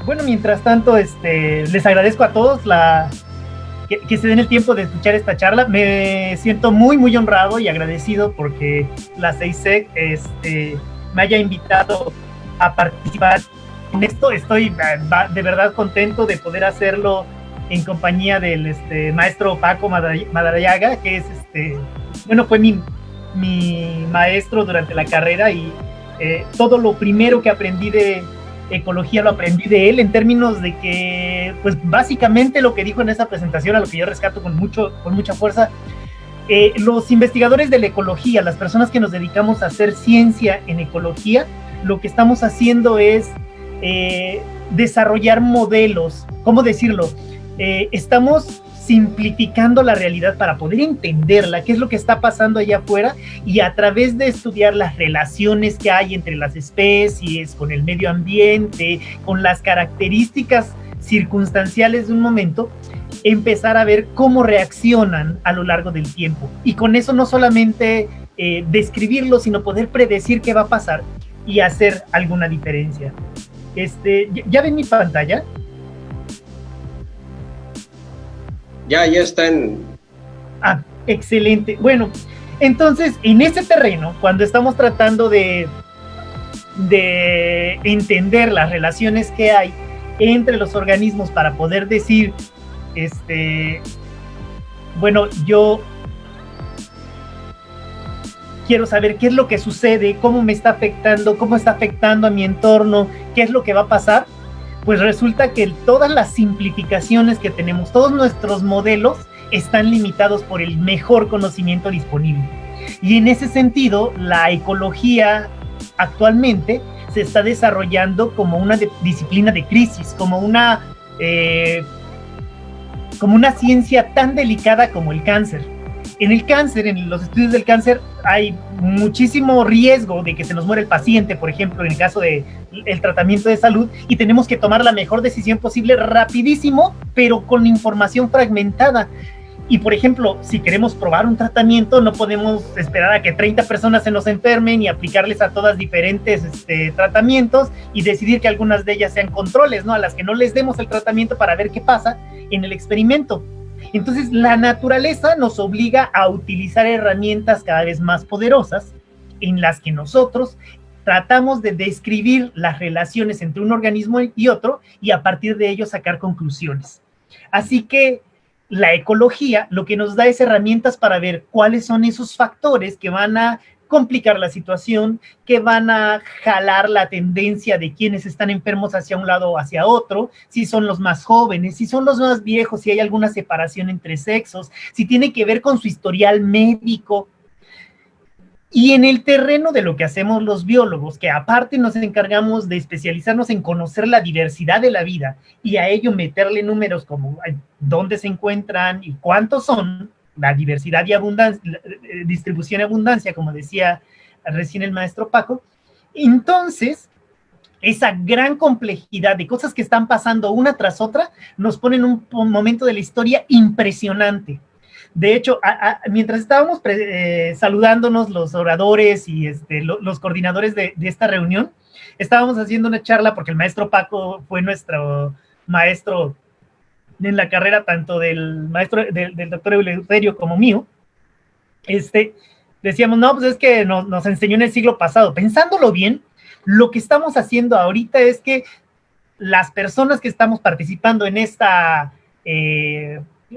Bueno, mientras tanto, les agradezco a todos que se den el tiempo de escuchar esta charla. Me siento muy, muy honrado y agradecido porque la CEISEC me haya invitado a participar en esto. Estoy de verdad contento de poder hacerlo en compañía del maestro Paco Madariaga, que es, bueno, fue mi maestro durante la carrera y todo lo primero que aprendí de ecología lo aprendí de él, en términos de que, pues básicamente lo que dijo en esa presentación, a lo que yo rescato con mucha fuerza, los investigadores de la ecología, las personas que nos dedicamos a hacer ciencia en ecología, lo que estamos haciendo es desarrollar modelos, ¿cómo decirlo? Estamos simplificando la realidad para poder entenderla, qué es lo que está pasando allá afuera, y a través de estudiar las relaciones que hay entre las especies, con el medio ambiente, con las características circunstanciales de un momento, empezar a ver cómo reaccionan a lo largo del tiempo. Y con eso no solamente describirlo, sino poder predecir qué va a pasar y hacer alguna diferencia. ¿Ya ven mi pantalla? Ya está en... Ah, excelente. Bueno, entonces, en ese terreno, cuando estamos tratando de entender las relaciones que hay entre los organismos para poder decir, bueno, yo quiero saber qué es lo que sucede, cómo me está afectando, cómo está afectando a mi entorno, qué es lo que va a pasar, pues resulta que todas las simplificaciones que tenemos, todos nuestros modelos están limitados por el mejor conocimiento disponible. Y en ese sentido, la ecología actualmente se está desarrollando como una disciplina de crisis, como una ciencia tan delicada como el cáncer. En el cáncer, en los estudios del cáncer, hay muchísimo riesgo de que se nos muera el paciente, por ejemplo, en el caso del tratamiento de salud, y tenemos que tomar la mejor decisión posible rapidísimo, pero con información fragmentada. Y, por ejemplo, si queremos probar un tratamiento, no podemos esperar a que 30 personas se nos enfermen y aplicarles a todas diferentes tratamientos y decidir que algunas de ellas sean controles, ¿no? A las que no les demos el tratamiento para ver qué pasa en el experimento. Entonces, la naturaleza nos obliga a utilizar herramientas cada vez más poderosas en las que nosotros tratamos de describir las relaciones entre un organismo y otro y a partir de ello sacar conclusiones. Así que la ecología lo que nos da es herramientas para ver cuáles son esos factores que van a complicar la situación, que van a jalar la tendencia de quienes están enfermos hacia un lado o hacia otro, si son los más jóvenes, si son los más viejos, si hay alguna separación entre sexos, si tiene que ver con su historial médico. Y en el terreno de lo que hacemos los biólogos, que aparte nos encargamos de especializarnos en conocer la diversidad de la vida y a ello meterle números como dónde se encuentran y cuántos son, la diversidad y abundancia, distribución y abundancia, como decía recién el maestro Paco, entonces esa gran complejidad de cosas que están pasando una tras otra nos pone en un momento de la historia impresionante. De hecho, mientras estábamos saludándonos los oradores y los coordinadores de esta reunión, estábamos haciendo una charla porque el maestro Paco fue nuestro maestro en la carrera, tanto del maestro del doctor Eleuterio como mío. Decíamos, no, pues es que nos enseñó en el siglo pasado. Pensándolo bien, lo que estamos haciendo ahorita es que las personas que estamos participando en esta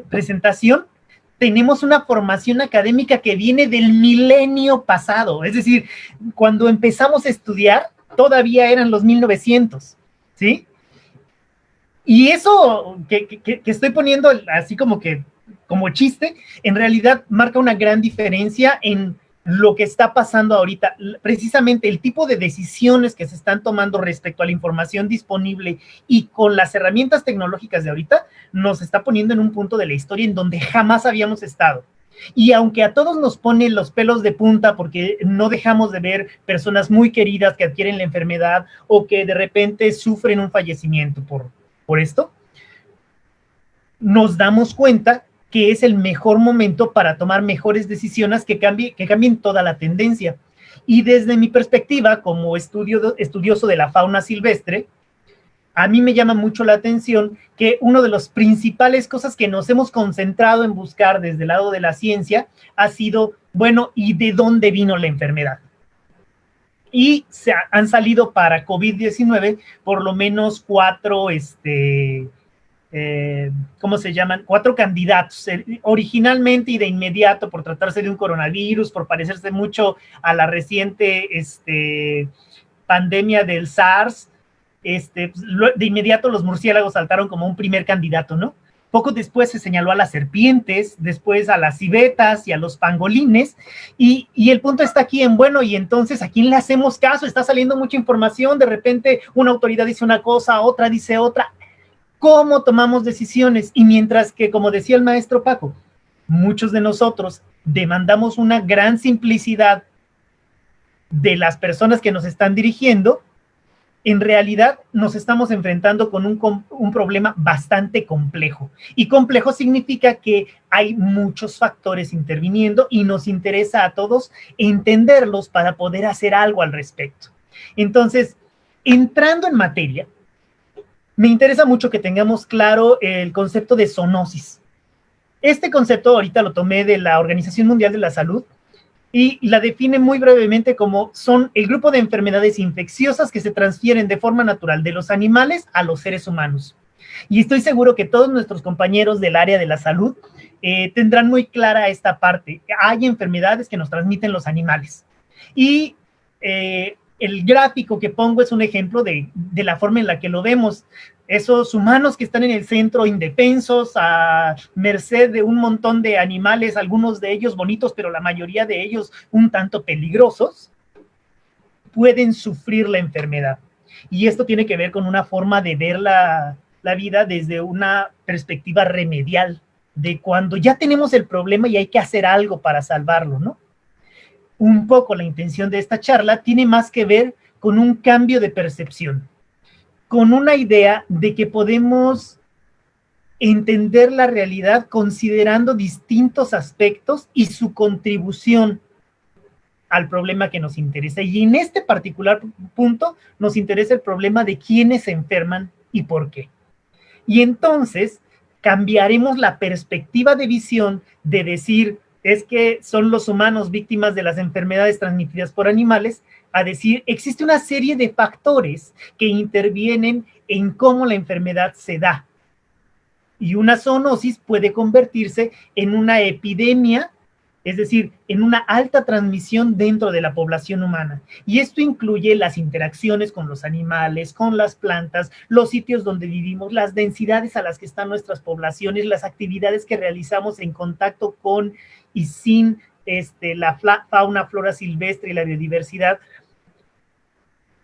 presentación tenemos una formación académica que viene del milenio pasado. Es decir, cuando empezamos a estudiar, todavía eran los 1900, ¿sí? Y eso que estoy poniendo así como chiste, en realidad marca una gran diferencia en lo que está pasando ahorita. Precisamente el tipo de decisiones que se están tomando respecto a la información disponible y con las herramientas tecnológicas de ahorita, nos está poniendo en un punto de la historia en donde jamás habíamos estado. Y aunque a todos nos pone los pelos de punta porque no dejamos de ver personas muy queridas que adquieren la enfermedad o que de repente sufren un fallecimiento por esto, nos damos cuenta que es el mejor momento para tomar mejores decisiones que cambien toda la tendencia. Y desde mi perspectiva, como estudioso de la fauna silvestre, a mí me llama mucho la atención que una de las principales cosas que nos hemos concentrado en buscar desde el lado de la ciencia ha sido, bueno, ¿y de dónde vino la enfermedad? Y han salido para COVID-19 por lo menos ¿cómo se llaman? 4 candidatos. Originalmente y de inmediato, por tratarse de un coronavirus, por parecerse mucho a la reciente pandemia del SARS, de inmediato los murciélagos saltaron como un primer candidato, ¿no? Poco después se señaló a las serpientes, después a las civetas y a los pangolines, y el punto está aquí en, bueno, y entonces, ¿a quién le hacemos caso? Está saliendo mucha información, de repente una autoridad dice una cosa, otra dice otra. ¿Cómo tomamos decisiones? Y mientras que, como decía el maestro Paco, muchos de nosotros demandamos una gran simplicidad de las personas que nos están dirigiendo, en realidad nos estamos enfrentando con un problema bastante complejo. Y complejo significa que hay muchos factores interviniendo y nos interesa a todos entenderlos para poder hacer algo al respecto. Entonces, entrando en materia, me interesa mucho que tengamos claro el concepto de zoonosis. Este concepto ahorita lo tomé de la Organización Mundial de la Salud, y la define muy brevemente como son el grupo de enfermedades infecciosas que se transfieren de forma natural de los animales a los seres humanos. Y estoy seguro que todos nuestros compañeros del área de la salud tendrán muy clara esta parte. Hay enfermedades que nos transmiten los animales. Y el gráfico que pongo es un ejemplo de la forma en la que lo vemos. Esos humanos que están en el centro indefensos, a merced de un montón de animales, algunos de ellos bonitos, pero la mayoría de ellos un tanto peligrosos, pueden sufrir la enfermedad. Y esto tiene que ver con una forma de ver la vida desde una perspectiva remedial, de cuando ya tenemos el problema y hay que hacer algo para salvarlo, ¿no? Un poco la intención de esta charla tiene más que ver con un cambio de percepción, con una idea de que podemos entender la realidad considerando distintos aspectos y su contribución al problema que nos interesa. Y en este particular punto nos interesa el problema de quiénes se enferman y por qué. Y entonces cambiaremos la perspectiva de visión de decir, es que son los humanos víctimas de las enfermedades transmitidas por animales, a decir, existe una serie de factores que intervienen en cómo la enfermedad se da. Y una zoonosis puede convertirse en una epidemia, es decir, en una alta transmisión dentro de la población humana. Y esto incluye las interacciones con los animales, con las plantas, los sitios donde vivimos, las densidades a las que están nuestras poblaciones, las actividades que realizamos en contacto con y sin la fauna, flora silvestre y la biodiversidad.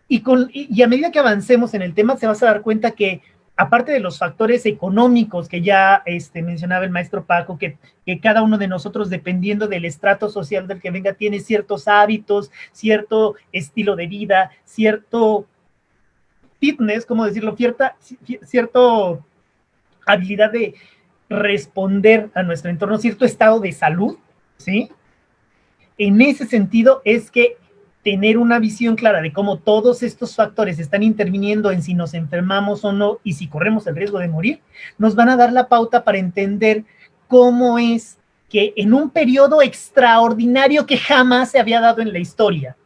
Y a medida que avancemos en el tema, se vas a dar cuenta que, aparte de los factores económicos que ya mencionaba el maestro Paco, que cada uno de nosotros, dependiendo del estrato social del que venga, tiene ciertos hábitos, cierto estilo de vida, cierto fitness, ¿cómo decirlo? Cierto habilidad de responder a nuestro entorno, cierto estado de salud, ¿sí? En ese sentido es que tener una visión clara de cómo todos estos factores están interviniendo en si nos enfermamos o no y si corremos el riesgo de morir, nos van a dar la pauta para entender cómo es que en un periodo extraordinario que jamás se había dado en la historia,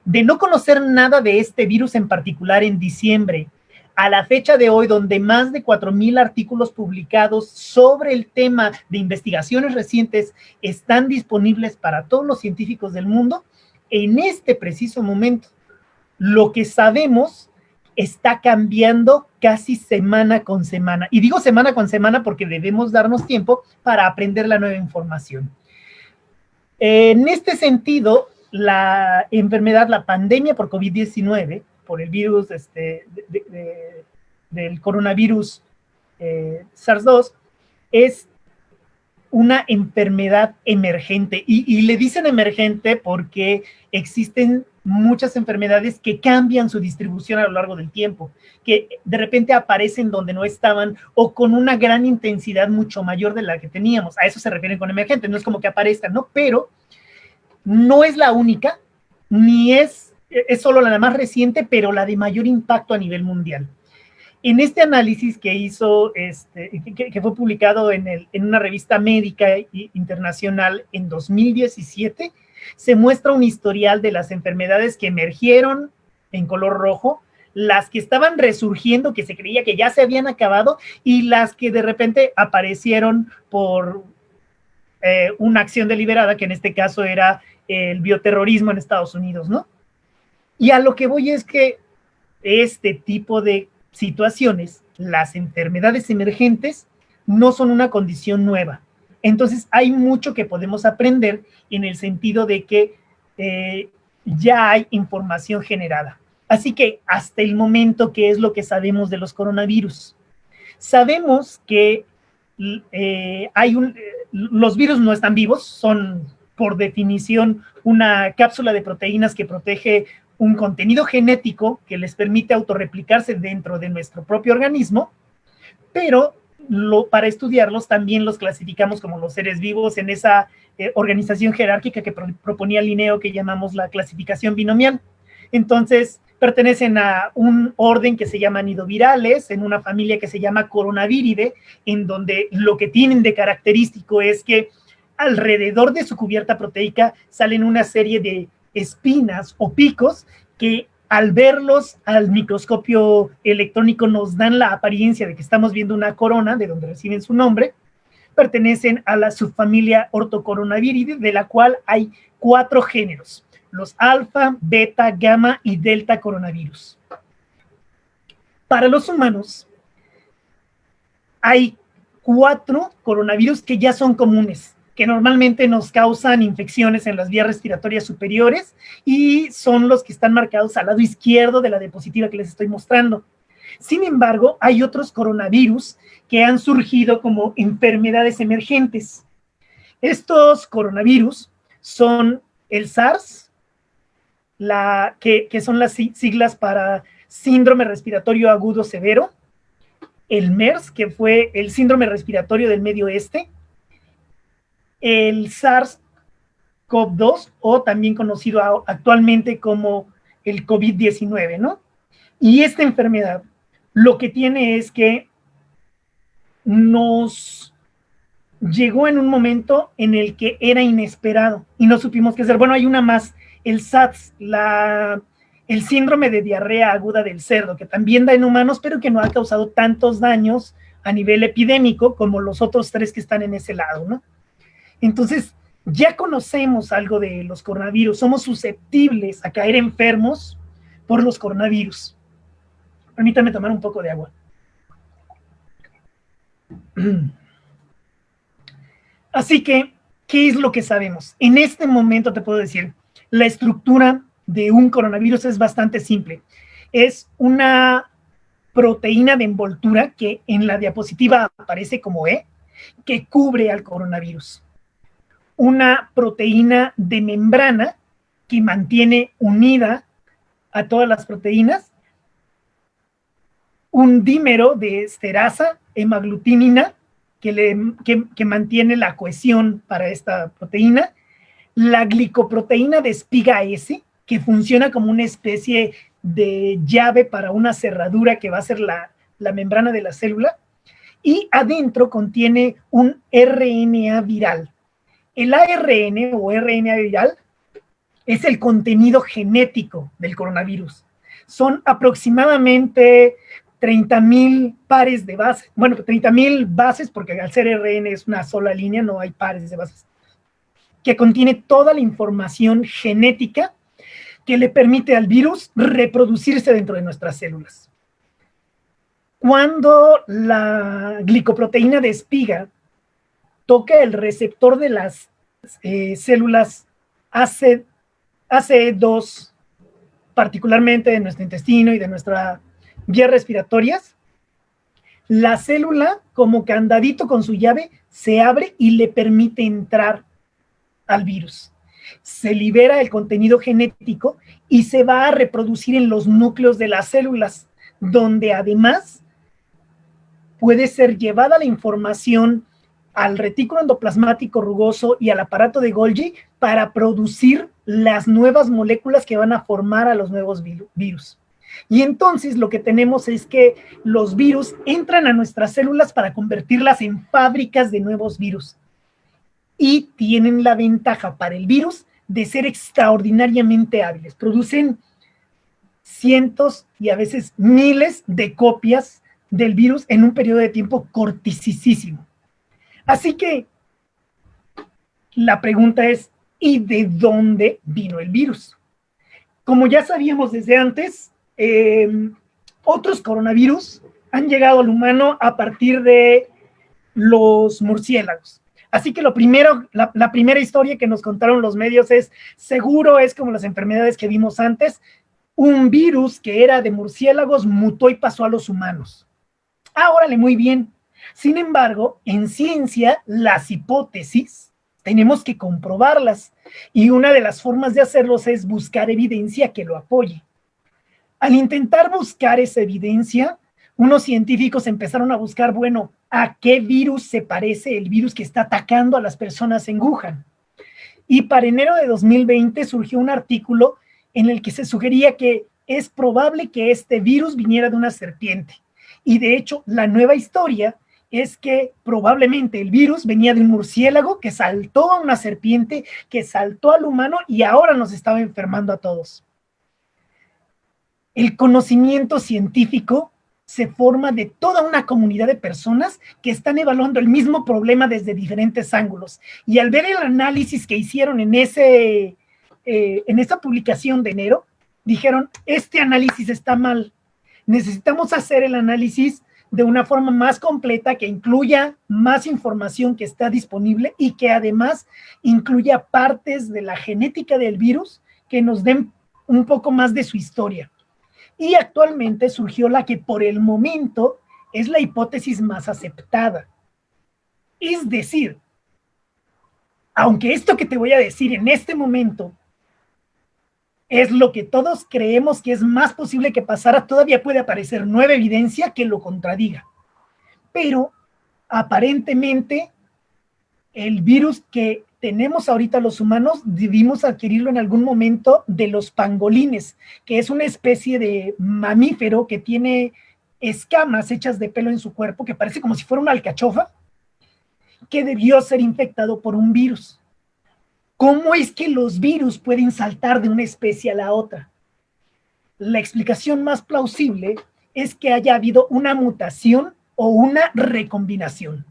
de no conocer nada de este virus en particular en diciembre, a la fecha de hoy, donde más de 4,000 artículos publicados sobre el tema de investigaciones recientes están disponibles para todos los científicos del mundo, en este preciso momento, lo que sabemos está cambiando casi semana con semana. Y digo semana con semana porque debemos darnos tiempo para aprender la nueva información. En este sentido, la enfermedad, la pandemia por COVID-19, por el virus del coronavirus SARS-2, es una enfermedad emergente, y le dicen emergente porque existen muchas enfermedades que cambian su distribución a lo largo del tiempo, que de repente aparecen donde no estaban o con una gran intensidad mucho mayor de la que teníamos. A eso se refieren con emergente, no es como que aparezcan, ¿no? Pero no es la única, ni es solo la más reciente, pero la de mayor impacto a nivel mundial. En este análisis que hizo, que fue publicado en una revista médica internacional en 2017, se muestra un historial de las enfermedades que emergieron en color rojo, las que estaban resurgiendo, que se creía que ya se habían acabado, y las que de repente aparecieron por una acción deliberada, que en este caso era el bioterrorismo en Estados Unidos, ¿no? Y a lo que voy es que este tipo de situaciones, las enfermedades emergentes, no son una condición nueva. Entonces, hay mucho que podemos aprender en el sentido de que ya hay información generada. Así que, hasta el momento, ¿qué es lo que sabemos de los coronavirus? Sabemos que los virus no están vivos, son por definición una cápsula de proteínas que protege un contenido genético que les permite autorreplicarse dentro de nuestro propio organismo, pero para estudiarlos también los clasificamos como los seres vivos en esa organización jerárquica que proponía Linneo, que llamamos la clasificación binomial. Entonces, pertenecen a un orden que se llama nidovirales, en una familia que se llama Coronaviridae, en donde lo que tienen de característico es que alrededor de su cubierta proteica salen una serie de espinas o picos que al verlos al microscopio electrónico nos dan la apariencia de que estamos viendo una corona, de donde reciben su nombre. Pertenecen a la subfamilia Orthocoronaviridae, de la cual hay 4 géneros: los alfa, beta, gamma y delta coronavirus. Para los humanos, hay 4 coronavirus que ya son comunes, que normalmente nos causan infecciones en las vías respiratorias superiores y son los que están marcados al lado izquierdo de la diapositiva que les estoy mostrando. Sin embargo, hay otros coronavirus que han surgido como enfermedades emergentes. Estos coronavirus son el SARS, que son las siglas para síndrome respiratorio agudo severo, el MERS, que fue el síndrome respiratorio del Medio Oeste, el SARS-CoV-2, o también conocido actualmente como el COVID-19, ¿no? Y esta enfermedad lo que tiene es que nos llegó en un momento en el que era inesperado y no supimos qué hacer. Bueno, hay una más, el SARS, el síndrome de diarrea aguda del cerdo, que también da en humanos, pero que no ha causado tantos daños a nivel epidémico como los otros 3 que están en ese lado, ¿no? Entonces, ya conocemos algo de los coronavirus, somos susceptibles a caer enfermos por los coronavirus. Permítame tomar un poco de agua. Así que, ¿qué es lo que sabemos? En este momento te puedo decir, la estructura de un coronavirus es bastante simple. Es una proteína de envoltura que en la diapositiva aparece como E, que cubre al coronavirus. Una proteína de membrana que mantiene unida a todas las proteínas. Un dímero de esterasa, hemaglutinina, que mantiene la cohesión para esta proteína. La glicoproteína de espiga S, que funciona como una especie de llave para una cerradura que va a ser la membrana de la célula. Y adentro contiene un RNA viral. El ARN o RNA viral es el contenido genético del coronavirus. Son aproximadamente 30,000 pares de bases. Bueno, 30,000 bases, porque al ser RN es una sola línea, no hay pares de bases, que contiene toda la información genética que le permite al virus reproducirse dentro de nuestras células. Cuando la glicoproteína de espiga toca el receptor de las células ACE2, particularmente de nuestro intestino y de nuestras vías respiratorias, la célula, como candadito con su llave, se abre y le permite entrar al virus. Se libera el contenido genético y se va a reproducir en los núcleos de las células, donde además puede ser llevada la información al retículo endoplasmático rugoso y al aparato de Golgi para producir las nuevas moléculas que van a formar a los nuevos virus. Y entonces lo que tenemos es que los virus entran a nuestras células para convertirlas en fábricas de nuevos virus. Y tienen la ventaja para el virus de ser extraordinariamente hábiles. Producen cientos y a veces miles de copias del virus en un periodo de tiempo cortísimo. Así que la pregunta es, ¿y de dónde vino el virus? Como ya sabíamos desde antes, otros coronavirus han llegado al humano a partir de los murciélagos. Así que la primera historia que nos contaron los medios es, seguro es como las enfermedades que vimos antes, un virus que era de murciélagos mutó y pasó a los humanos. Ah, órale, muy bien. Sin embargo, en ciencia, las hipótesis tenemos que comprobarlas y una de las formas de hacerlos es buscar evidencia que lo apoye. Al intentar buscar esa evidencia, unos científicos empezaron a buscar, bueno, ¿a qué virus se parece el virus que está atacando a las personas en Wuhan? Y para enero de 2020 surgió un artículo en el que se sugería que es probable que este virus viniera de una serpiente. Y de hecho, la nueva historia es que probablemente el virus venía de un murciélago que saltó a una serpiente, que saltó al humano y ahora nos estaba enfermando a todos. El conocimiento científico se forma de toda una comunidad de personas que están evaluando el mismo problema desde diferentes ángulos. Y al ver el análisis que hicieron en esa publicación de enero, dijeron, este análisis está mal. Necesitamos hacer el análisis de una forma más completa que incluya más información que está disponible y que además incluya partes de la genética del virus que nos den un poco más de su historia. Y actualmente surgió la que por el momento es la hipótesis más aceptada. Es decir, aunque esto que te voy a decir en este momento es lo que todos creemos que es más posible que pasara, todavía puede aparecer nueva evidencia que lo contradiga. Pero aparentemente el virus que tenemos ahorita los humanos debimos adquirirlo en algún momento de los pangolines, que es una especie de mamífero que tiene escamas hechas de pelo en su cuerpo, que parece como si fuera una alcachofa, que debió ser infectado por un virus. ¿Cómo es que los virus pueden saltar de una especie a la otra? La explicación más plausible es que haya habido una mutación o una recombinación.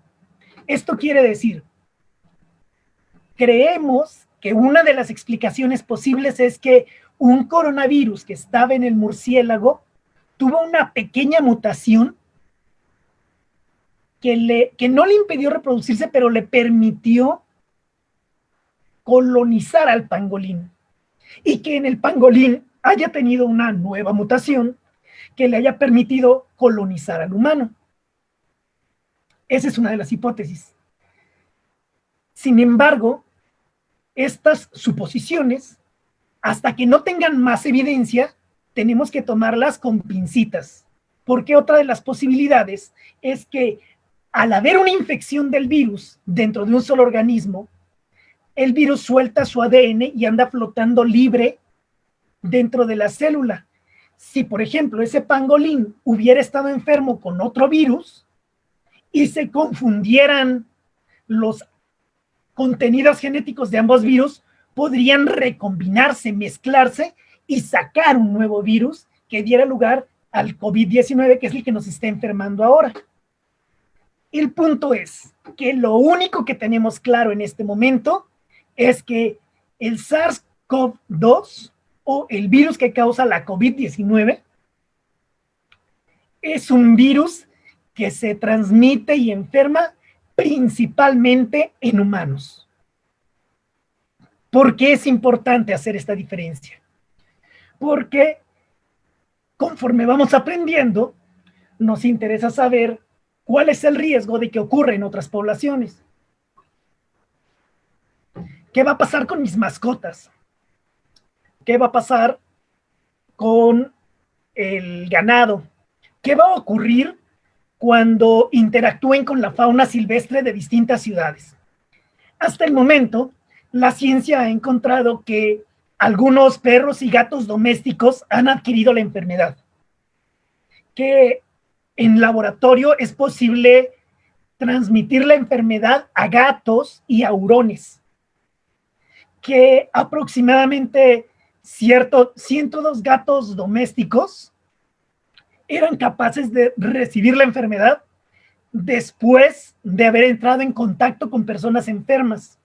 Esto quiere decir, creemos que una de las explicaciones posibles es que un coronavirus que estaba en el murciélago tuvo una pequeña mutación que no le impidió reproducirse, pero le permitió colonizar al pangolín. Y que en el pangolín haya tenido una nueva mutación que le haya permitido colonizar al humano. Esa es una de las hipótesis. Sin embargo, estas suposiciones, hasta que no tengan más evidencia, tenemos que tomarlas con pincitas, porque otra de las posibilidades es que al haber una infección del virus dentro de un solo organismo, el virus suelta su ADN y anda flotando libre dentro de la célula. Si, por ejemplo, ese pangolín hubiera estado enfermo con otro virus y se confundieran los contenidos genéticos de ambos virus, podrían recombinarse, mezclarse y sacar un nuevo virus que diera lugar al COVID-19, que es el que nos está enfermando ahora. El punto es que lo único que tenemos claro en este momento es que el SARS-CoV-2 o el virus que causa la COVID-19 es un virus que se transmite y enferma principalmente en humanos. ¿Por qué es importante hacer esta diferencia? Porque conforme vamos aprendiendo, nos interesa saber cuál es el riesgo de que ocurra en otras poblaciones. ¿Qué va a pasar con mis mascotas? ¿Qué va a pasar con el ganado? ¿Qué va a ocurrir cuando interactúen con la fauna silvestre de distintas ciudades? Hasta el momento, la ciencia ha encontrado que algunos perros y gatos domésticos han adquirido la enfermedad. que en laboratorio es posible transmitir la enfermedad a gatos y a hurones, que aproximadamente 102 gatos domésticos eran capaces de recibir la enfermedad después de haber entrado en contacto con personas enfermas,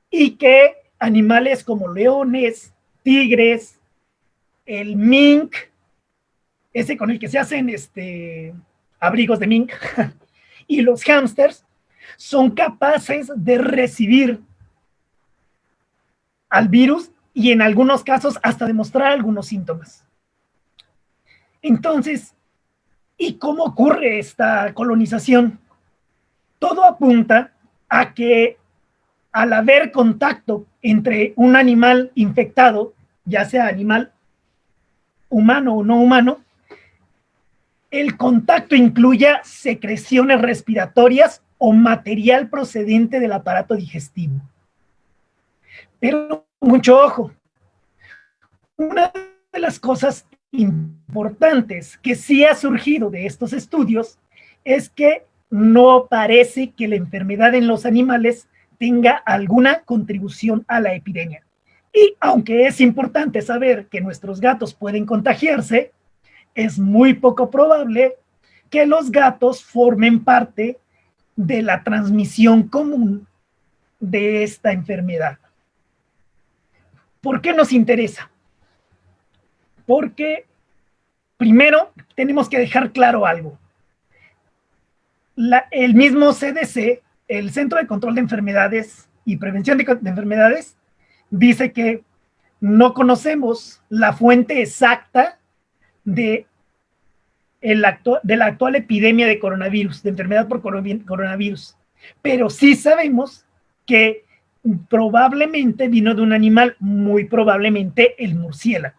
y que animales como leones, tigres, el mink, ese con el que se hacen abrigos de mink, y los hámsters son capaces de recibir al virus y en algunos casos hasta demostrar algunos síntomas. Entonces, ¿y cómo ocurre esta colonización? Todo apunta a que al haber contacto entre un animal infectado, ya sea animal humano o no humano, el contacto incluya secreciones respiratorias o material procedente del aparato digestivo. Pero mucho ojo, una de las cosas importantes que sí ha surgido de estos estudios es que no parece que la enfermedad en los animales tenga alguna contribución a la epidemia. Y aunque es importante saber que nuestros gatos pueden contagiarse, es muy poco probable que los gatos formen parte de la transmisión común de esta enfermedad. ¿Por qué nos interesa? Porque primero tenemos que dejar claro algo. El mismo CDC, el Centro de Control de Enfermedades y Prevención de Enfermedades, dice que no conocemos la fuente exacta de la actual epidemia de coronavirus, de enfermedad por coronavirus, pero sí sabemos que probablemente vino de un animal, muy probablemente el murciélago.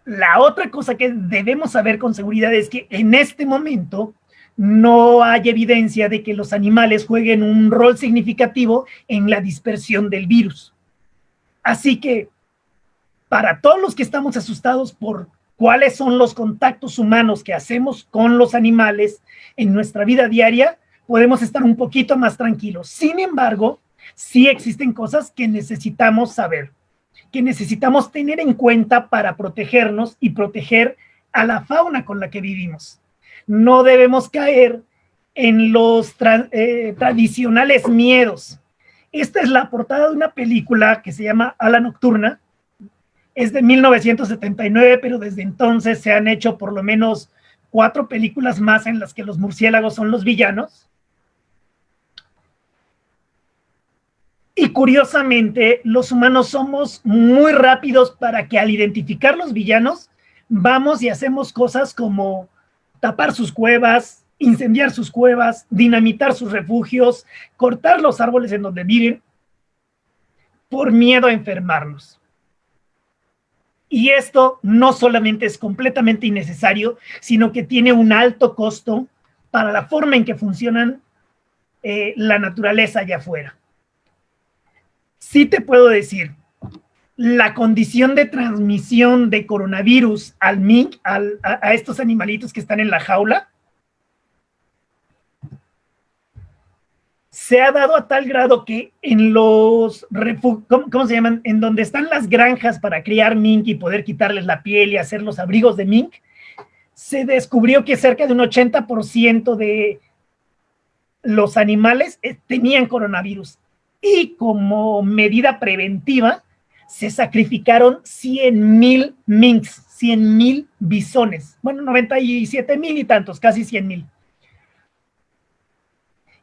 La otra cosa que debemos saber con seguridad es que en este momento no hay evidencia de que los animales jueguen un rol significativo en la dispersión del virus. Así que, para todos los que estamos asustados por cuáles son los contactos humanos que hacemos con los animales en nuestra vida diaria, podemos estar un poquito más tranquilos. Sin embargo, sí existen cosas que necesitamos saber, que necesitamos tener en cuenta para protegernos y proteger a la fauna con la que vivimos. No debemos caer en los tradicionales miedos. Esta es la portada de una película que se llama Ala Nocturna. Es de 1979, pero desde entonces se han hecho por lo menos 4 películas más en las que los murciélagos son los villanos. Y curiosamente, los humanos somos muy rápidos para que al identificar los villanos, vamos y hacemos cosas como tapar sus cuevas, incendiar sus cuevas, dinamitar sus refugios, cortar los árboles en donde viven, por miedo a enfermarnos. Y esto no solamente es completamente innecesario, sino que tiene un alto costo para la forma en que funcionan la naturaleza allá afuera. Sí te puedo decir, la condición de transmisión de coronavirus al mink, a estos animalitos que están en la jaula, se ha dado a tal grado que en los ¿cómo se llaman? En donde están las granjas para criar mink y poder quitarles la piel y hacer los abrigos de mink, se descubrió que cerca de un 80% de los animales tenían coronavirus. Y como medida preventiva, se sacrificaron 100,000 minks, 100,000 bisones. Bueno, 97,000 y tantos, casi 100,000.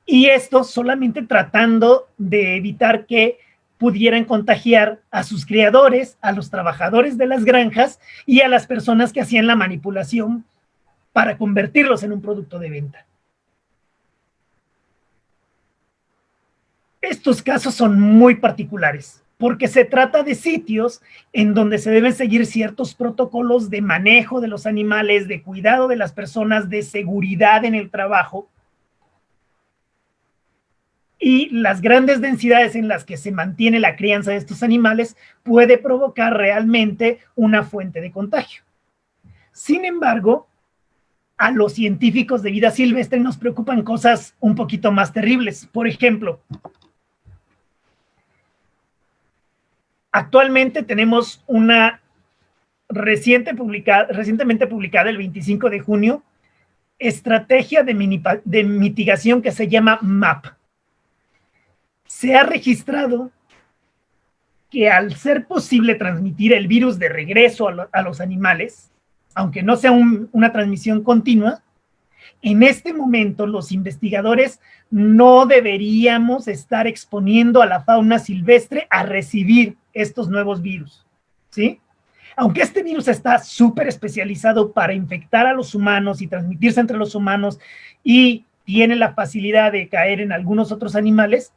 Y esto solamente tratando de evitar que pudieran contagiar a sus criadores, a los trabajadores de las granjas y a las personas que hacían la manipulación para convertirlos en un producto de venta. Estos casos son muy particulares porque se trata de sitios en donde se deben seguir ciertos protocolos de manejo de los animales, de cuidado de las personas, de seguridad en el trabajo. Y las grandes densidades en las que se mantiene la crianza de estos animales puede provocar realmente una fuente de contagio. Sin embargo, a los científicos de vida silvestre nos preocupan cosas un poquito más terribles. Por ejemplo, actualmente tenemos una recientemente publicada el 25 de junio, estrategia de mitigación que se llama MAP. Se ha registrado que al ser posible transmitir el virus de regreso a los animales, aunque no sea una transmisión continua, en este momento los investigadores no deberíamos estar exponiendo a la fauna silvestre a recibir estos nuevos virus, ¿sí? Aunque este virus está súper especializado para infectar a los humanos y transmitirse entre los humanos y tiene la facilidad de caer en algunos otros animales,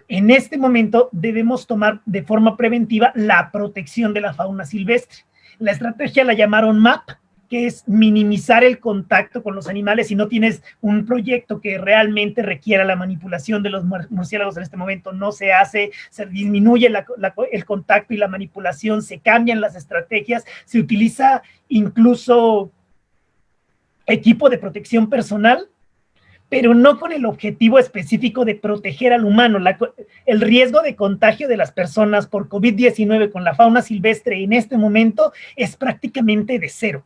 en este momento debemos tomar de forma preventiva la protección de la fauna silvestre. La estrategia la llamaron MAP, que es minimizar el contacto con los animales si no tienes un proyecto que realmente requiera la manipulación de los murciélagos en este momento. No se hace, se disminuye el contacto y la manipulación, se cambian las estrategias, se utiliza incluso equipo de protección personal, pero no con el objetivo específico de proteger al humano. El riesgo de contagio de las personas por COVID-19 con la fauna silvestre en este momento es prácticamente de cero,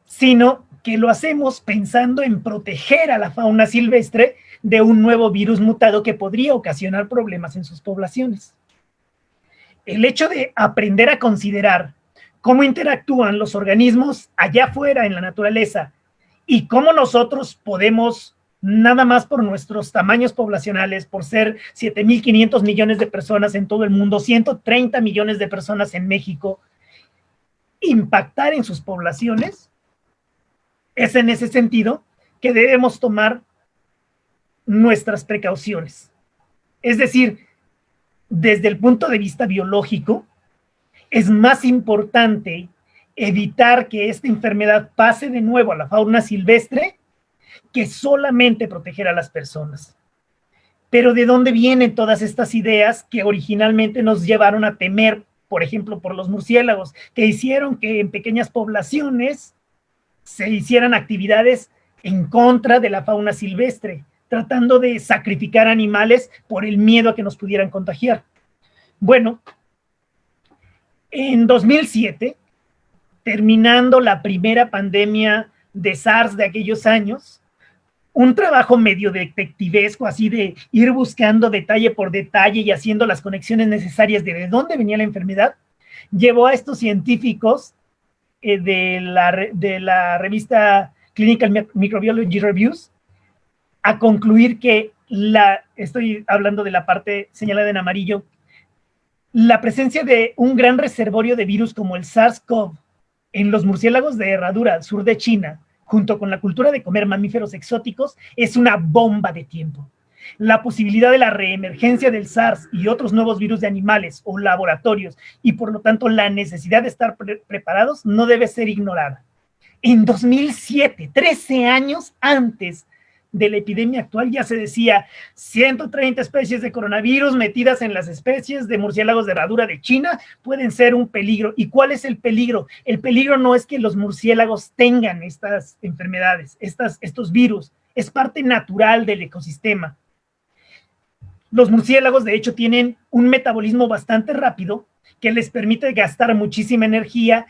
sino que lo hacemos pensando en proteger a la fauna silvestre de un nuevo virus mutado que podría ocasionar problemas en sus poblaciones. El hecho de aprender a considerar cómo interactúan los organismos allá afuera en la naturaleza y cómo nosotros podemos, nada más por nuestros tamaños poblacionales, por ser 7.500 millones de personas en todo el mundo, 130 millones de personas en México, impactar en sus poblaciones, es en ese sentido que debemos tomar nuestras precauciones. Es decir, desde el punto de vista biológico, es más importante evitar que esta enfermedad pase de nuevo a la fauna silvestre que solamente proteger a las personas. Pero ¿de dónde vienen todas estas ideas que originalmente nos llevaron a temer, por ejemplo, por los murciélagos, que hicieron que en pequeñas poblaciones se hicieran actividades en contra de la fauna silvestre, tratando de sacrificar animales por el miedo a que nos pudieran contagiar? Bueno, en 2007, terminando la primera pandemia de SARS de aquellos años, un trabajo medio detectivesco, así de ir buscando detalle por detalle y haciendo las conexiones necesarias de dónde venía la enfermedad, llevó a estos científicos de la revista Clinical Microbiology Reviews a concluir que estoy hablando de la parte señalada en amarillo, la presencia de un gran reservorio de virus como el SARS-CoV en los murciélagos de Herradura, al sur de China, junto con la cultura de comer mamíferos exóticos, es una bomba de tiempo. La posibilidad de la reemergencia del SARS y otros nuevos virus de animales o laboratorios, y por lo tanto la necesidad de estar preparados, no debe ser ignorada. En 2007, 13 años antes de la epidemia actual, ya se decía 130 especies de coronavirus metidas en las especies de murciélagos de Herradura de China pueden ser un peligro. ¿Y cuál es el peligro? El peligro no es que los murciélagos tengan estas enfermedades, estos virus, es parte natural del ecosistema. Los murciélagos, de hecho, tienen un metabolismo bastante rápido que les permite gastar muchísima energía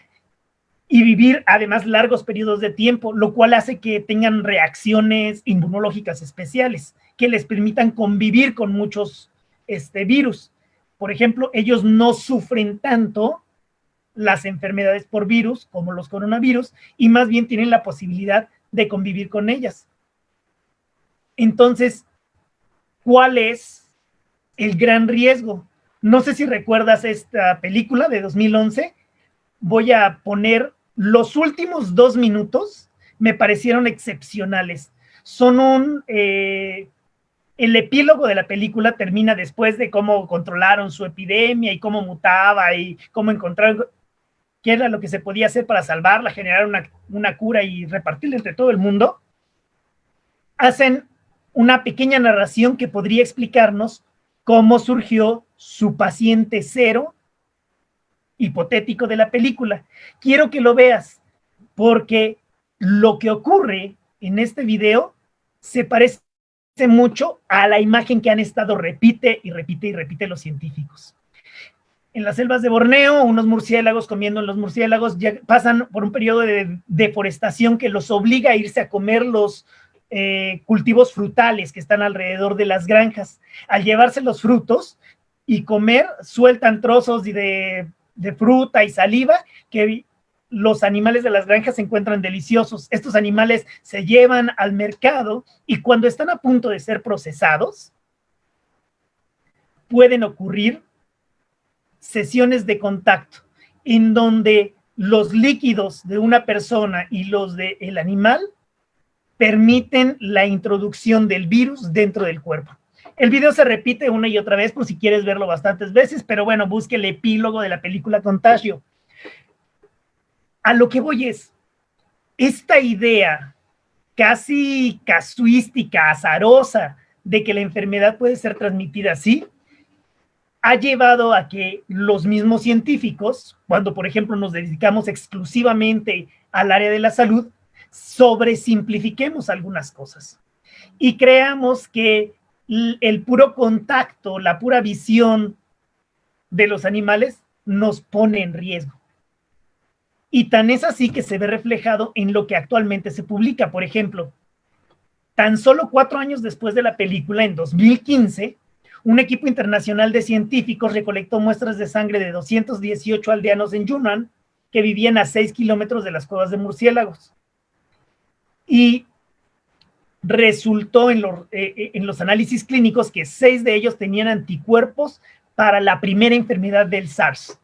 y vivir además largos periodos de tiempo, lo cual hace que tengan reacciones inmunológicas especiales que les permitan convivir con muchos virus. Por ejemplo, ellos no sufren tanto las enfermedades por virus como los coronavirus y más bien tienen la posibilidad de convivir con ellas. Entonces, ¿cuál es el gran riesgo? No sé si recuerdas esta película de 2011. Voy a poner los últimos 2 minutos, me parecieron excepcionales. Son el epílogo de la película termina después de cómo controlaron su epidemia y cómo mutaba y cómo encontraron qué era lo que se podía hacer para salvarla, generar una cura y repartirla entre todo el mundo. Hacen una pequeña narración que podría explicarnos cómo surgió su paciente cero hipotético de la película. Quiero que lo veas, porque lo que ocurre en este video se parece mucho a la imagen que han estado repite y repite y repite los científicos. En las selvas de Borneo, unos murciélagos comiendo los murciélagos ya pasan por un periodo de deforestación que los obliga a irse a comer los cultivos frutales que están alrededor de las granjas. Al llevarse los frutos y comer, sueltan trozos de fruta y saliva que los animales de las granjas se encuentran deliciosos. Estos animales se llevan al mercado y cuando están a punto de ser procesados, pueden ocurrir sesiones de contacto en donde los líquidos de una persona y los del animal permiten la introducción del virus dentro del cuerpo. El video se repite una y otra vez por si quieres verlo bastantes veces, pero bueno, busque el epílogo de la película Contagio. A lo que voy es, esta idea casi casuística, azarosa, de que la enfermedad puede ser transmitida así, ha llevado a que los mismos científicos, cuando por ejemplo nos dedicamos exclusivamente al área de la salud, sobresimplifiquemos algunas cosas y creamos que el puro contacto, la pura visión de los animales nos pone en riesgo. Y tan es así que se ve reflejado en lo que actualmente se publica. Por ejemplo, tan solo 4 años después de la película, en 2015, un equipo internacional de científicos recolectó muestras de sangre de 218 aldeanos en Yunnan que vivían a 6 kilómetros de las cuevas de murciélagos. Y resultó en los análisis clínicos que 6 de ellos tenían anticuerpos para la primera enfermedad del SARS,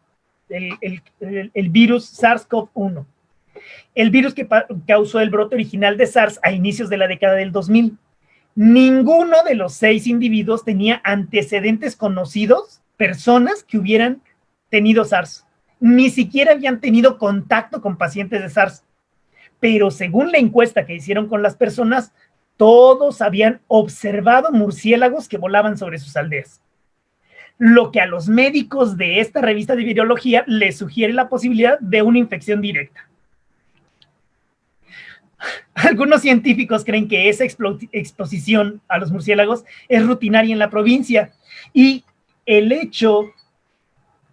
el virus SARS-CoV-1. El virus que causó el brote original de SARS a inicios de la década del 2000. Ninguno de los 6 individuos tenía antecedentes conocidos, personas que hubieran tenido SARS. Ni siquiera habían tenido contacto con pacientes de SARS. Pero según la encuesta que hicieron con las personas, todos habían observado murciélagos que volaban sobre sus aldeas. Lo que a los médicos de esta revista de virología les sugiere la posibilidad de una infección directa. Algunos científicos creen que esa exposición a los murciélagos es rutinaria en la provincia y el hecho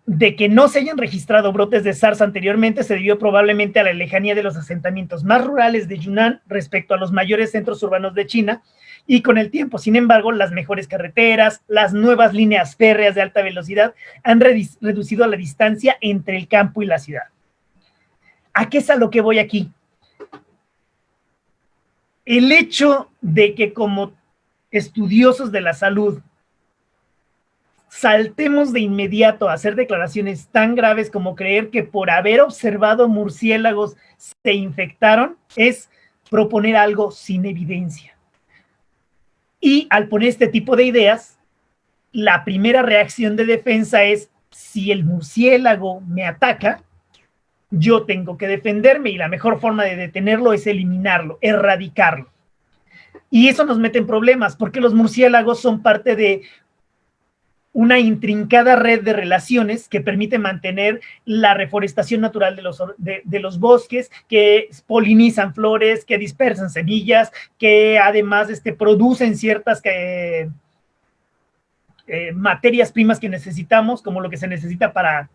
de que no se hayan registrado brotes de SARS anteriormente se debió probablemente a la lejanía de los asentamientos más rurales de Yunnan respecto a los mayores centros urbanos de China, y con el tiempo, sin embargo, las mejores carreteras, las nuevas líneas férreas de alta velocidad han reducido la distancia entre el campo y la ciudad. ¿A qué es a lo que voy aquí? El hecho de que como estudiosos de la salud saltemos de inmediato a hacer declaraciones tan graves como creer que por haber observado murciélagos se infectaron es proponer algo sin evidencia. Y al poner este tipo de ideas, la primera reacción de defensa es: si el murciélago me ataca, yo tengo que defenderme y la mejor forma de detenerlo es eliminarlo, erradicarlo. Y eso nos mete en problemas porque los murciélagos son parte de una intrincada red de relaciones que permite mantener la reforestación natural de los bosques, que polinizan flores, que dispersan semillas, que además producen ciertas materias primas que necesitamos, como lo que se necesita para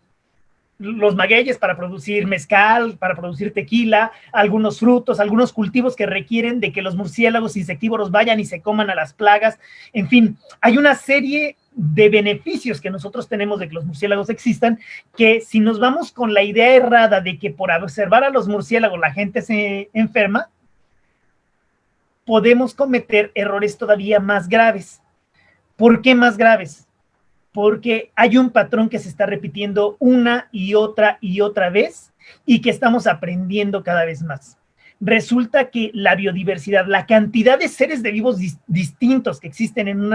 los magueyes, para producir mezcal, para producir tequila, algunos frutos, algunos cultivos que requieren de que los murciélagos insectívoros vayan y se coman a las plagas. En fin, hay una serie de beneficios que nosotros tenemos de que los murciélagos existan, que si nos vamos con la idea errada de que por observar a los murciélagos la gente se enferma, podemos cometer errores todavía más graves. ¿Por qué más graves? Porque hay un patrón que se está repitiendo una y otra vez y que estamos aprendiendo cada vez más. Resulta que la biodiversidad, la cantidad de seres de vivos distintos que existen en un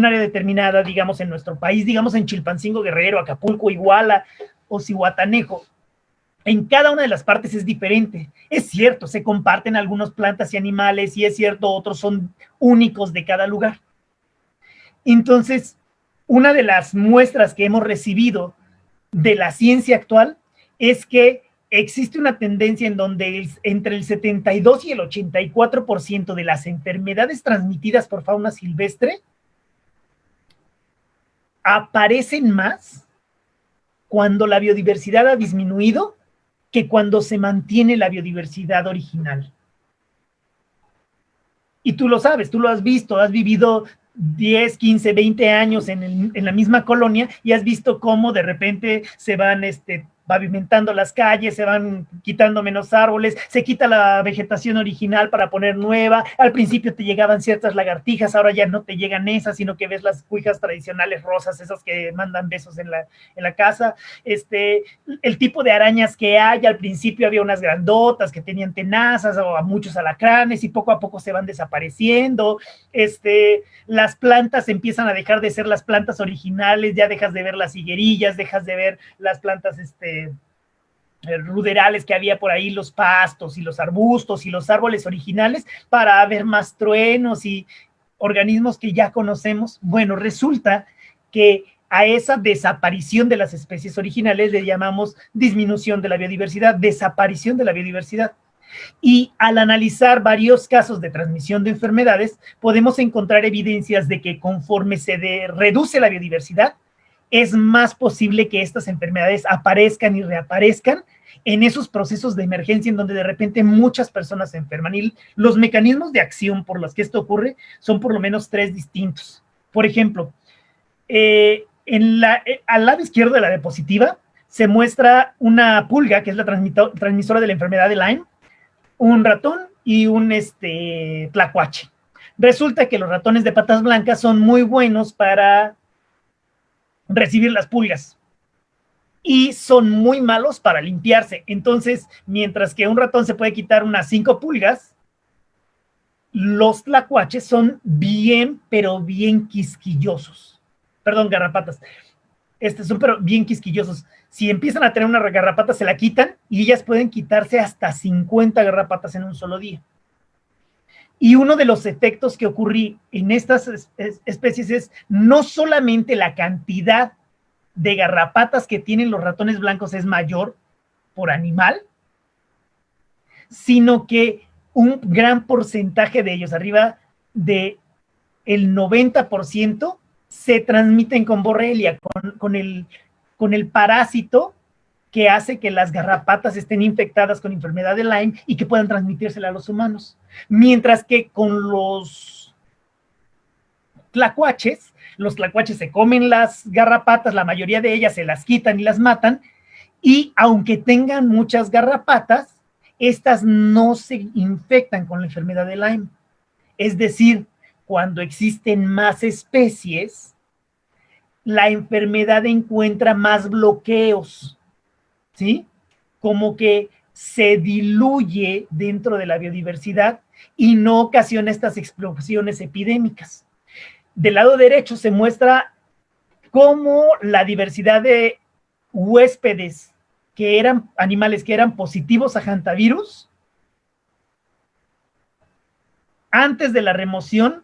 área determinada, digamos en nuestro país, digamos en Chilpancingo, Guerrero, Acapulco, Iguala o Zihuatanejo, en cada una de las partes es diferente. Es cierto, se comparten algunas plantas y animales y es cierto, otros son únicos de cada lugar. Entonces, una de las muestras que hemos recibido de la ciencia actual es que existe una tendencia en donde entre el 72 y el 84% de las enfermedades transmitidas por fauna silvestre aparecen más cuando la biodiversidad ha disminuido que cuando se mantiene la biodiversidad original. Y tú lo sabes, tú lo has visto, has vivido 10, 15, 20 años en la misma colonia y has visto cómo de repente se van pavimentando las calles, se van quitando menos árboles, se quita la vegetación original para poner nueva. Al principio te llegaban ciertas lagartijas, ahora ya no te llegan esas, sino que ves las cuijas tradicionales rosas, esas que mandan besos en la casa. El tipo de arañas que hay, al principio había unas grandotas que tenían tenazas o a muchos alacranes y poco a poco se van desapareciendo. Las plantas empiezan a dejar de ser las plantas originales, ya dejas de ver las higuerillas, dejas de ver las plantas ruderales que había por ahí, los pastos y los arbustos y los árboles originales, para ver más truenos y organismos que ya conocemos. Bueno, resulta que a esa desaparición de las especies originales le llamamos disminución de la biodiversidad, desaparición de la biodiversidad. Y al analizar varios casos de transmisión de enfermedades, podemos encontrar evidencias de que conforme se reduce la biodiversidad, es más posible que estas enfermedades aparezcan y reaparezcan en esos procesos de emergencia en donde de repente muchas personas se enferman. Y los mecanismos de acción por los que esto ocurre son por lo menos 3 distintos. Por ejemplo, al lado izquierdo de la diapositiva se muestra una pulga, que es la transmisora de la enfermedad de Lyme, un ratón y un tlacuache. Resulta que los ratones de patas blancas son muy buenos para recibir las pulgas y son muy malos para limpiarse. Entonces, mientras que un ratón se puede quitar unas 5 pulgas, los tlacuaches son bien, pero bien quisquillosos. Perdón, garrapatas. Son pero bien quisquillosos. Si empiezan a tener una garrapata, se la quitan y ellas pueden quitarse hasta 50 garrapatas en un solo día. Y uno de los efectos que ocurre en estas especies es no solamente la cantidad de garrapatas que tienen los ratones blancos es mayor por animal, sino que un gran porcentaje de ellos, arriba de el 90%, se transmiten con borrelia, con el parásito que hace que las garrapatas estén infectadas con enfermedad de Lyme y que puedan transmitírsela a los humanos. Mientras que con los tlacuaches se comen las garrapatas, la mayoría de ellas se las quitan y las matan, y aunque tengan muchas garrapatas, estas no se infectan con la enfermedad de Lyme. Es decir, cuando existen más especies, la enfermedad encuentra más bloqueos, ¿sí? Como que se diluye dentro de la biodiversidad y no ocasiona estas explosiones epidémicas. Del lado derecho se muestra cómo la diversidad de huéspedes que eran animales que eran positivos a hantavirus antes de la remoción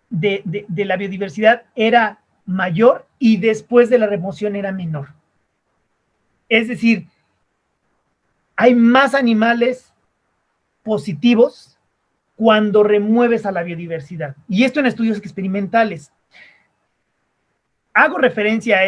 de la biodiversidad era mayor y después de la remoción era menor. Es decir, hay más animales positivos cuando remueves a la biodiversidad. Y esto en estudios experimentales. Hago referencia a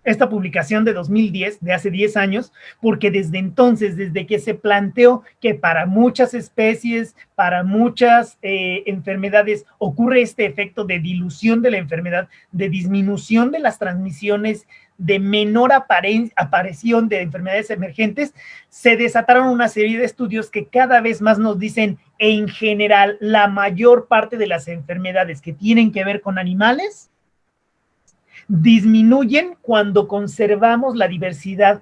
esta publicación de 2010, de hace 10 años, porque desde entonces, desde que se planteó que para muchas especies, para muchas enfermedades, ocurre este efecto de dilución de la enfermedad, de disminución de las transmisiones, de menor aparición de enfermedades emergentes, se desataron una serie de estudios que cada vez más nos dicen, en general, la mayor parte de las enfermedades que tienen que ver con animales disminuyen cuando conservamos la diversidad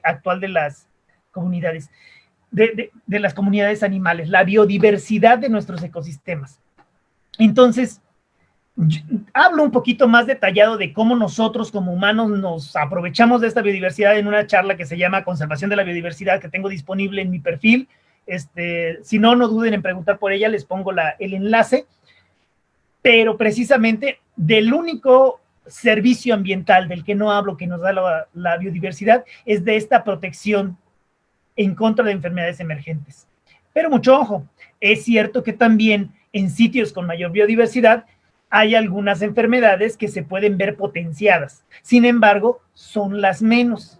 actual de las comunidades, de las comunidades animales, la biodiversidad de nuestros ecosistemas. Entonces, hablo un poquito más detallado de cómo nosotros como humanos nos aprovechamos de esta biodiversidad en una charla que se llama Conservación de la Biodiversidad, que tengo disponible en mi perfil. Si no, no duden en preguntar por ella, les pongo el enlace. Pero precisamente del único servicio ambiental del que no hablo, que nos da la biodiversidad, es de esta protección en contra de enfermedades emergentes. Pero mucho ojo, es cierto que también en sitios con mayor biodiversidad hay algunas enfermedades que se pueden ver potenciadas. Sin embargo, son las menos.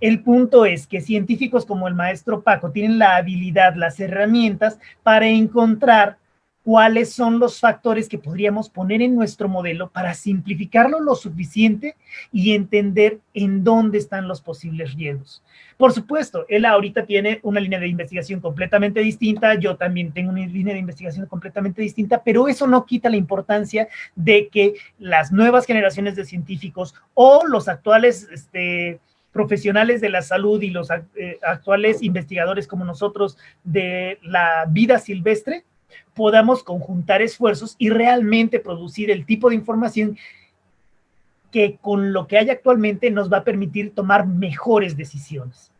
El punto es que científicos como el maestro Paco tienen la habilidad, las herramientas para encontrar cuáles son los factores que podríamos poner en nuestro modelo para simplificarlo lo suficiente y entender en dónde están los posibles riesgos. Por supuesto, él ahorita tiene una línea de investigación completamente distinta, yo también tengo una línea de investigación completamente distinta, pero eso no quita la importancia de que las nuevas generaciones de científicos o los actuales profesionales de la salud y los actuales investigadores como nosotros de la vida silvestre podamos conjuntar esfuerzos y realmente producir el tipo de información que con lo que hay actualmente nos va a permitir tomar mejores decisiones.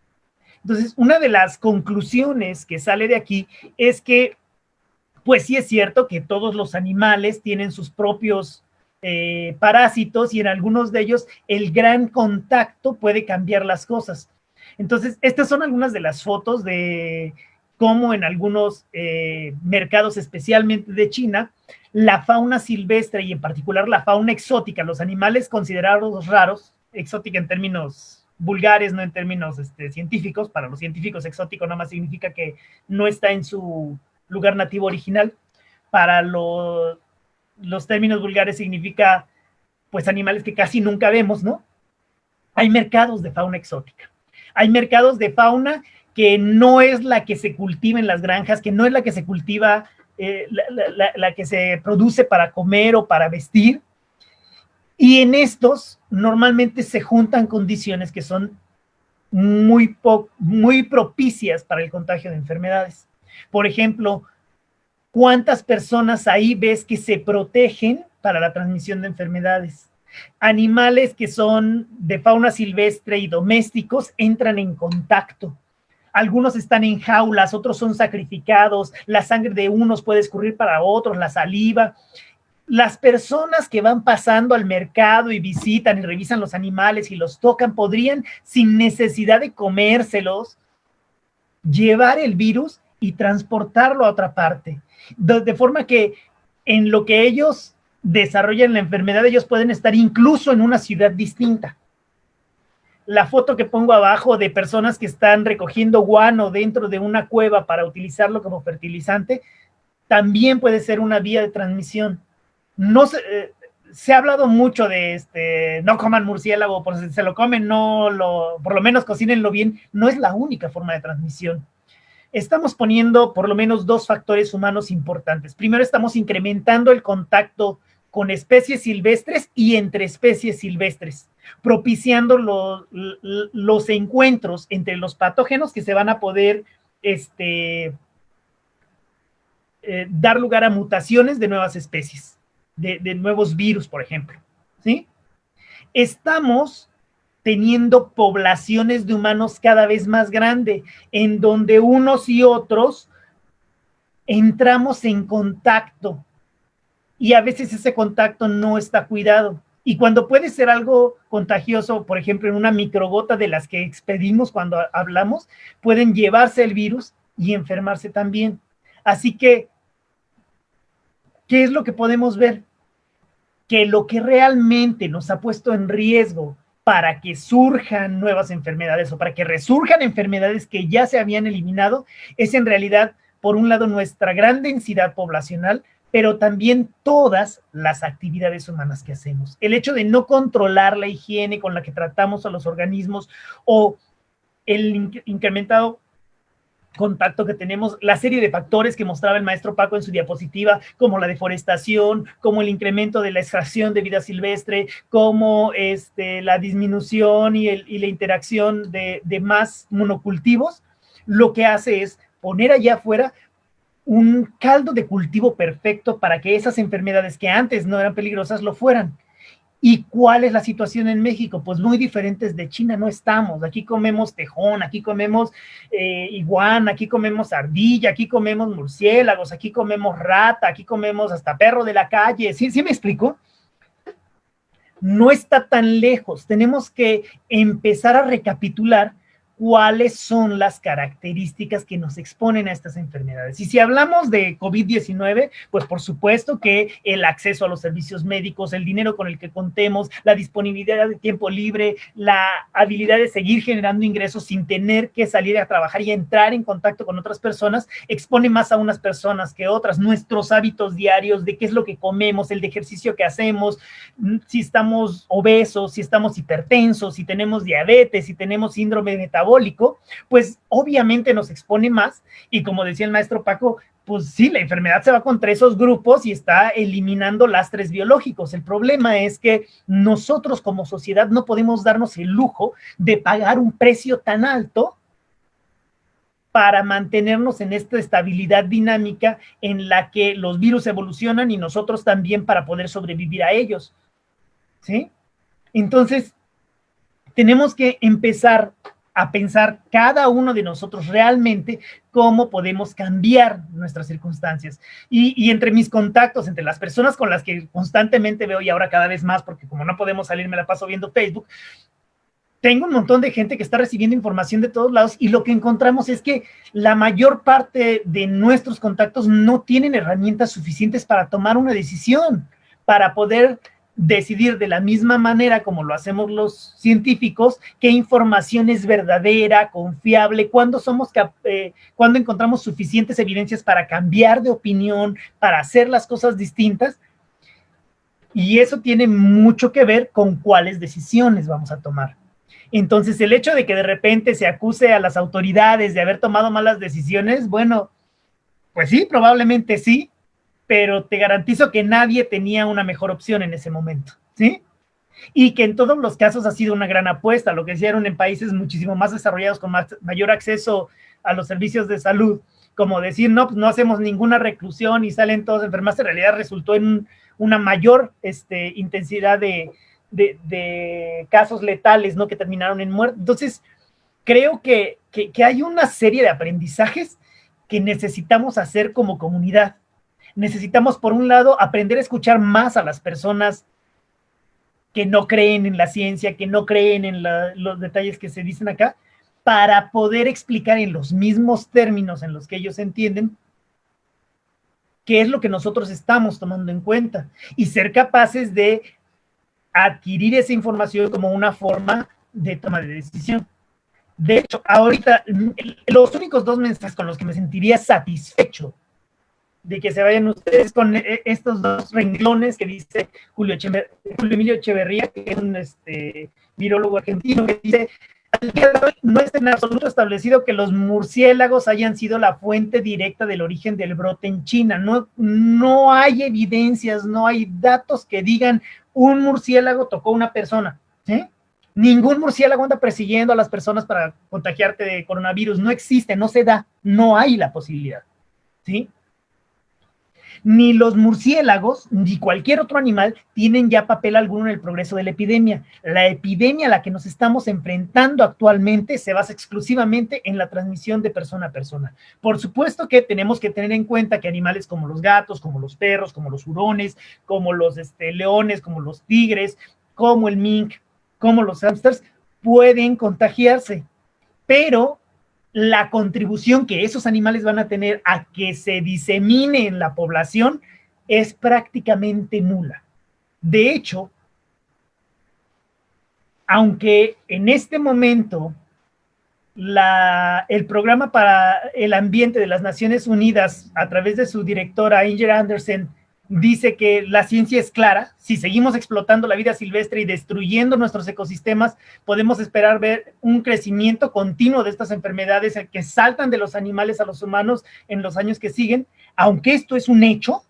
Entonces, una de las conclusiones que sale de aquí es que, pues sí es cierto que todos los animales tienen sus propios parásitos y en algunos de ellos el gran contacto puede cambiar las cosas. Entonces, estas son algunas de las fotos de cómo en algunos mercados, especialmente de China, la fauna silvestre y en particular la fauna exótica, los animales considerados raros, exótica en términos vulgares, no en términos científicos, para los científicos exótico nada más significa que no está en su lugar nativo original, para los términos vulgares significa pues animales que casi nunca vemos, ¿no? Hay mercados de fauna exótica, hay mercados de fauna que no es la que se cultiva en las granjas, que no es la que se cultiva, la que se produce para comer o para vestir. Y en estos normalmente se juntan condiciones que son muy propicias para el contagio de enfermedades. Por ejemplo, ¿cuántas personas ahí ves que se protegen para la transmisión de enfermedades? Animales que son de fauna silvestre y domésticos entran en contacto. Algunos están en jaulas, otros son sacrificados, la sangre de unos puede escurrir para otros, la saliva. Las personas que van pasando al mercado y visitan y revisan los animales y los tocan, podrían, sin necesidad de comérselos, llevar el virus y transportarlo a otra parte. De forma que en lo que ellos desarrollan la enfermedad, ellos pueden estar incluso en una ciudad distinta. La foto que pongo abajo de personas que están recogiendo guano dentro de una cueva para utilizarlo como fertilizante, también puede ser una vía de transmisión. No se ha hablado mucho de no coman murciélago, por si se lo comen, por lo menos cocínenlo bien. No es la única forma de transmisión. Estamos poniendo por lo menos dos factores humanos importantes. Primero, estamos incrementando el contacto con especies silvestres y entre especies silvestres, propiciando los encuentros entre los patógenos que se van a poder dar lugar a mutaciones de nuevas especies, de nuevos virus, por ejemplo, ¿sí? Estamos teniendo poblaciones de humanos cada vez más grandes, en donde unos y otros entramos en contacto y a veces ese contacto no está cuidado. Y cuando puede ser algo contagioso, por ejemplo, en una microgota de las que expedimos cuando hablamos, pueden llevarse el virus y enfermarse también. Así que, ¿qué es lo que podemos ver? Que lo que realmente nos ha puesto en riesgo para que surjan nuevas enfermedades o para que resurjan enfermedades que ya se habían eliminado es en realidad, por un lado, nuestra gran densidad poblacional, pero también todas las actividades humanas que hacemos. El hecho de no controlar la higiene con la que tratamos a los organismos o el incrementado contacto que tenemos, la serie de factores que mostraba el maestro Paco en su diapositiva, como la deforestación, como el incremento de la extracción de vida silvestre, como la disminución y la interacción de más monocultivos, lo que hace es poner allá afuera un caldo de cultivo perfecto para que esas enfermedades que antes no eran peligrosas lo fueran. ¿Y cuál es la situación en México? Pues muy diferentes de China no estamos. Aquí comemos tejón, aquí comemos iguana, aquí comemos ardilla, aquí comemos murciélagos, aquí comemos rata, aquí comemos hasta perro de la calle. ¿Sí me explico? no está tan lejos. Tenemos que empezar a recapitular cuáles son las características que nos exponen a estas enfermedades. Y si hablamos de COVID-19, pues por supuesto que el acceso a los servicios médicos, el dinero con el que contemos, la disponibilidad de tiempo libre, la habilidad de seguir generando ingresos sin tener que salir a trabajar y entrar en contacto con otras personas, expone más a unas personas que otras. Nuestros hábitos diarios, de qué es lo que comemos, el de ejercicio que hacemos, si estamos obesos, si estamos hipertensos, si tenemos diabetes, si tenemos síndrome metabólico, pues obviamente nos expone más, y como decía el maestro Paco, pues sí, la enfermedad se va contra esos grupos y está eliminando lastres biológicos. El problema es que nosotros como sociedad no podemos darnos el lujo de pagar un precio tan alto para mantenernos en esta estabilidad dinámica en la que los virus evolucionan y nosotros también para poder sobrevivir a ellos, ¿sí? Entonces, tenemos que empezar a pensar cada uno de nosotros realmente cómo podemos cambiar nuestras circunstancias. Y entre mis contactos, entre las personas con las que constantemente veo, y ahora cada vez más, porque como no podemos salir, me la paso viendo Facebook, tengo un montón de gente que está recibiendo información de todos lados, y lo que encontramos es que la mayor parte de nuestros contactos no tienen herramientas suficientes para tomar una decisión, para poder decidir de la misma manera como lo hacemos los científicos, qué información es verdadera, confiable, cuándo encontramos suficientes evidencias para cambiar de opinión, para hacer las cosas distintas. Y eso tiene mucho que ver con cuáles decisiones vamos a tomar. Entonces, el hecho de que de repente se acuse a las autoridades de haber tomado malas decisiones, bueno, pues sí, probablemente sí, pero te garantizo que nadie tenía una mejor opción en ese momento, ¿sí? Y que en todos los casos ha sido una gran apuesta, lo que hicieron en países muchísimo más desarrollados con mayor acceso a los servicios de salud, como decir, no, pues no hacemos ninguna reclusión y salen todos enfermos, en realidad resultó en una mayor intensidad de casos letales, ¿no? Que terminaron en muerte. Entonces, creo que hay una serie de aprendizajes que necesitamos hacer como comunidad. Necesitamos, por un lado, aprender a escuchar más a las personas que no creen en la ciencia, que no creen en los detalles que se dicen acá, para poder explicar en los mismos términos en los que ellos entienden qué es lo que nosotros estamos tomando en cuenta, y ser capaces de adquirir esa información como una forma de toma de decisión. De hecho, ahorita, los únicos 2 mensajes con los que me sentiría satisfecho de que se vayan ustedes con estos 2 renglones que dice Julio Emilio Echeverría, que es un virólogo argentino, que dice: al día de hoy no está en absoluto establecido que los murciélagos hayan sido la fuente directa del origen del brote en China. No hay evidencias, no hay datos que digan un murciélago tocó a una persona, ¿sí? Ningún murciélago anda persiguiendo a las personas para contagiarte de coronavirus. No existe, no se da, no hay la posibilidad, ¿sí? Ni los murciélagos, ni cualquier otro animal tienen ya papel alguno en el progreso de la epidemia. La epidemia a la que nos estamos enfrentando actualmente se basa exclusivamente en la transmisión de persona a persona. Por supuesto que tenemos que tener en cuenta que animales como los gatos, como los perros, como los hurones, como los leones, como los tigres, como el mink, como los hámsters, pueden contagiarse, pero la contribución que esos animales van a tener a que se disemine en la población es prácticamente nula. De hecho, aunque en este momento el programa para el ambiente de las Naciones Unidas, a través de su directora Inger Andersen, dice que la ciencia es clara: si seguimos explotando la vida silvestre y destruyendo nuestros ecosistemas, podemos esperar ver un crecimiento continuo de estas enfermedades que saltan de los animales a los humanos en los años que siguen. Aunque esto es un hecho,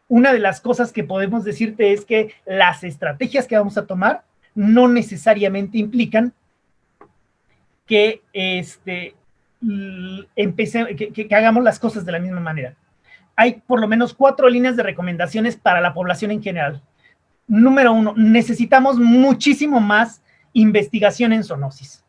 una de las cosas que podemos decirte es que las estrategias que vamos a tomar no necesariamente implican que, que hagamos las cosas de la misma manera. Hay por lo menos 4 líneas de recomendaciones para la población en general. Número 1, necesitamos muchísimo más investigación en zoonosis,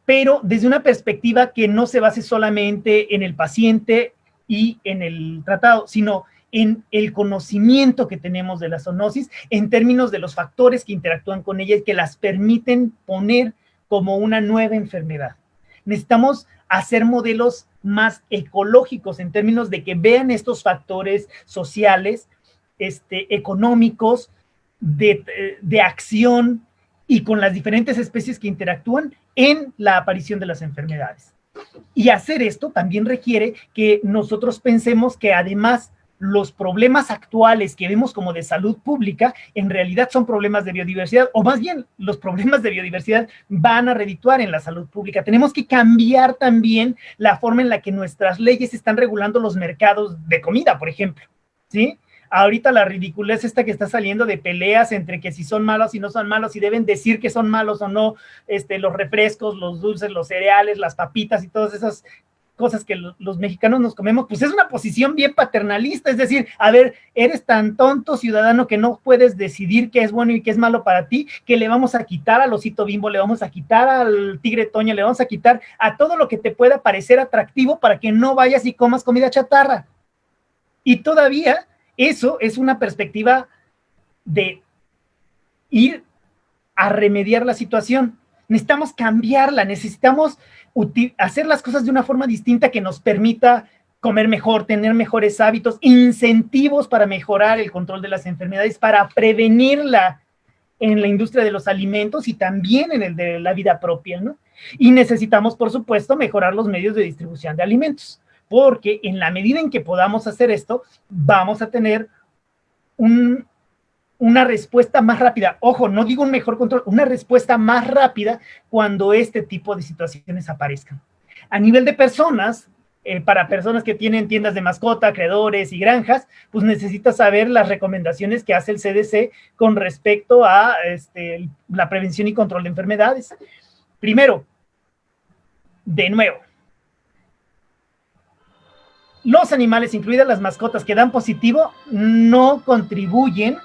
pero desde una perspectiva que no se base solamente en el paciente y en el tratado, sino en el conocimiento que tenemos de la zoonosis en términos de los factores que interactúan con ella y que las permiten poner como una nueva enfermedad. Necesitamos hacer modelos más ecológicos en términos de que vean estos factores sociales, económicos, de acción y con las diferentes especies que interactúan en la aparición de las enfermedades. Y hacer esto también requiere que nosotros pensemos que además los problemas actuales que vemos como de salud pública en realidad son problemas de biodiversidad, o más bien los problemas de biodiversidad van a redituar en la salud pública. Tenemos que cambiar también la forma en la que nuestras leyes están regulando los mercados de comida, por ejemplo, ¿sí? Ahorita la ridiculez esta que está saliendo de peleas entre que si son malos y no son malos, y deben decir que son malos o no, los refrescos, los dulces, los cereales, las papitas y todas esas cosas que los mexicanos nos comemos, pues es una posición bien paternalista, es decir, a ver, eres tan tonto ciudadano que no puedes decidir qué es bueno y qué es malo para ti, que le vamos a quitar al osito Bimbo, le vamos a quitar al tigre Toño, le vamos a quitar a todo lo que te pueda parecer atractivo para que no vayas y comas comida chatarra. Y todavía eso es una perspectiva de ir a remediar la situación. Necesitamos cambiarla, necesitamos hacer las cosas de una forma distinta que nos permita comer mejor, tener mejores hábitos, incentivos para mejorar el control de las enfermedades, para prevenirla en la industria de los alimentos y también en el de la vida propia, ¿no? Y necesitamos, por supuesto, mejorar los medios de distribución de alimentos, porque en la medida en que podamos hacer esto, vamos a tener una respuesta más rápida. Ojo, no digo un mejor control, una respuesta más rápida cuando este tipo de situaciones aparezcan. A nivel de personas, para personas que tienen tiendas de mascota, creadores y granjas, pues necesitas saber las recomendaciones que hace el CDC con respecto a la prevención y control de enfermedades. Primero, de nuevo, los animales, incluidas las mascotas que dan positivo, no contribuyen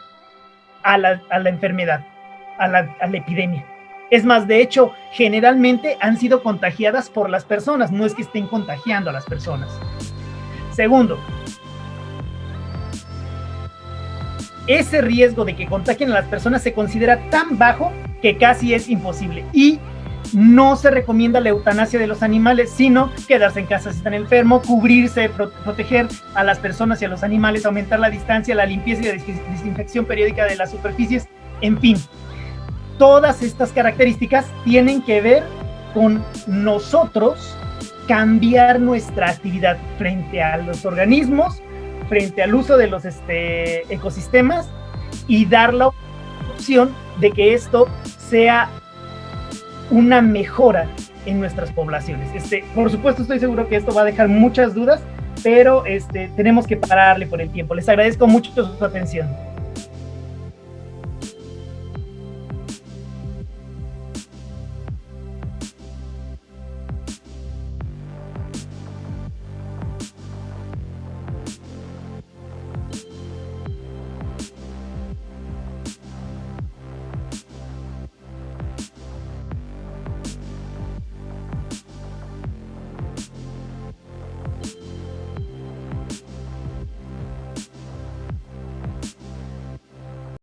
a la enfermedad, a la epidemia. Es más, de hecho, generalmente han sido contagiadas por las personas, no es que estén contagiando a las personas. Segundo, ese riesgo de que contagien a las personas se considera tan bajo que casi es imposible. Y no se recomienda la eutanasia de los animales, sino quedarse en casa si están enfermos, cubrirse, proteger a las personas y a los animales, aumentar la distancia, la limpieza y la desinfección periódica de las superficies, en fin. Todas estas características tienen que ver con nosotros cambiar nuestra actividad frente a los organismos, frente al uso de los ecosistemas y dar la opción de que esto sea una mejora en nuestras poblaciones. Por supuesto, estoy seguro que esto va a dejar muchas dudas, pero tenemos que pararle por el tiempo. Les agradezco mucho su atención.